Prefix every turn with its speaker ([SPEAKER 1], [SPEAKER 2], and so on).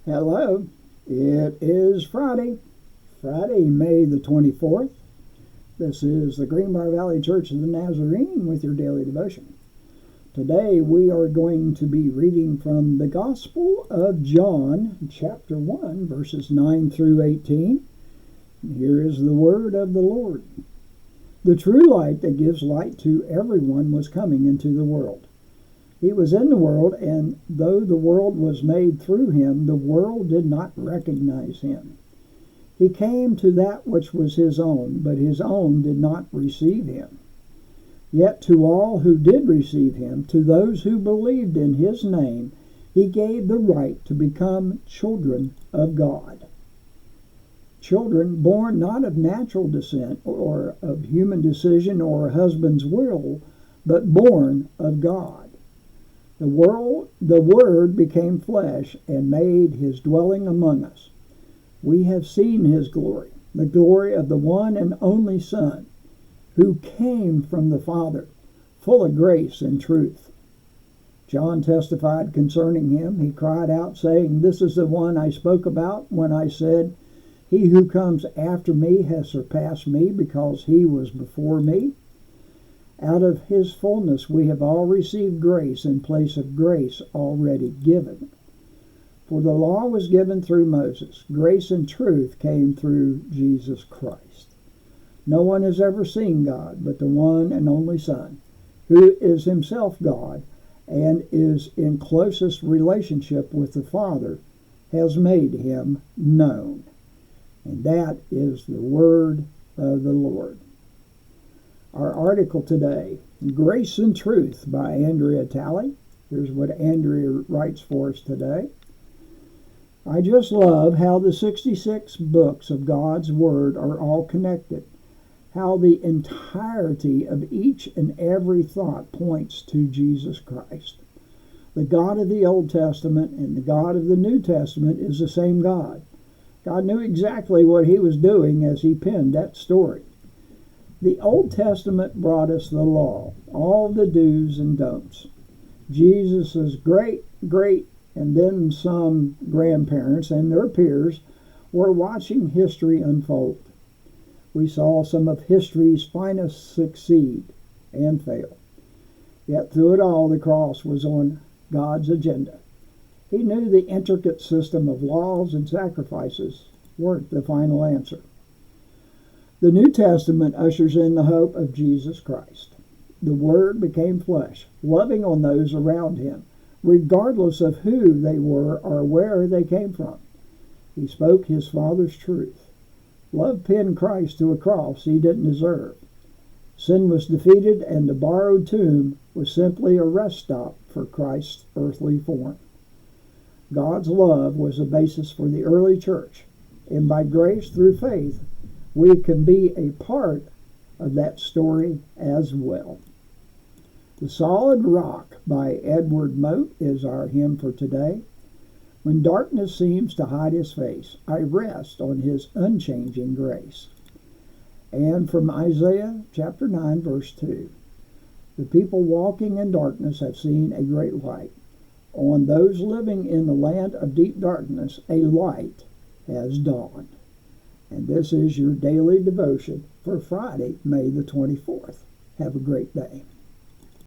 [SPEAKER 1] Hello, it is Friday, May the 24th. This is the Greenbrier Valley Church of the Nazarene with your daily devotion. Today we are going to be reading from the Gospel of John, chapter 1, verses 9 through 18. Here is the word of the Lord. The true light that gives light to everyone was coming into the world. He was in the world, and though the world was made through him, the world did not recognize him. He came to that which was his own, but his own did not receive him. Yet to all who did receive him, to those who believed in his name, he gave the right to become children of God. Children born not of natural descent or of human decision or a husband's will, but born of God. The Word became flesh and made his dwelling among us. We have seen his glory, the glory of the one and only Son, who came from the Father, full of grace and truth. John testified concerning him. He cried out, saying, "This is the one I spoke about when I said, 'He who comes after me has surpassed me, because he was before me.' Out of his fullness we have all received grace in place of grace already given. For the law was given through Moses. Grace and truth came through Jesus Christ. No one has ever seen God but the one and only Son, who is himself God and is in closest relationship with the Father, has made him known." And that is the word of the Lord. Our article today, Grace and Truth by Andrea Talley. Here's what Andrea writes for us today. I just love how the 66 books of God's Word are all connected, how the entirety of each and every thought points to Jesus Christ. The God of the Old Testament and the God of the New Testament is the same God. God knew exactly what he was doing as he penned that story. The Old Testament brought us the law, all the do's and don'ts. Jesus' great, and then some grandparents and their peers were watching history unfold. We saw some of history's finest succeed and fail. Yet through it all, the cross was on God's agenda. He knew the intricate system of laws and sacrifices weren't the final answer. The New Testament ushers in the hope of Jesus Christ. The Word became flesh, loving on those around him, regardless of who they were or where they came from. He spoke his Father's truth. Love pinned Christ to a cross he didn't deserve. Sin was defeated, and the borrowed tomb was simply a rest stop for Christ's earthly form. God's love was the basis for the early church, and by grace through faith, we can be a part of that story as well. The Solid Rock by Edward Mote is our hymn for today. When darkness seems to hide his face, I rest on his unchanging grace. And from Isaiah chapter 9, verse 2, the people walking in darkness have seen a great light. On those living in the land of deep darkness, a light has dawned. And this is your daily devotion for Friday, May the 24th. Have a great day.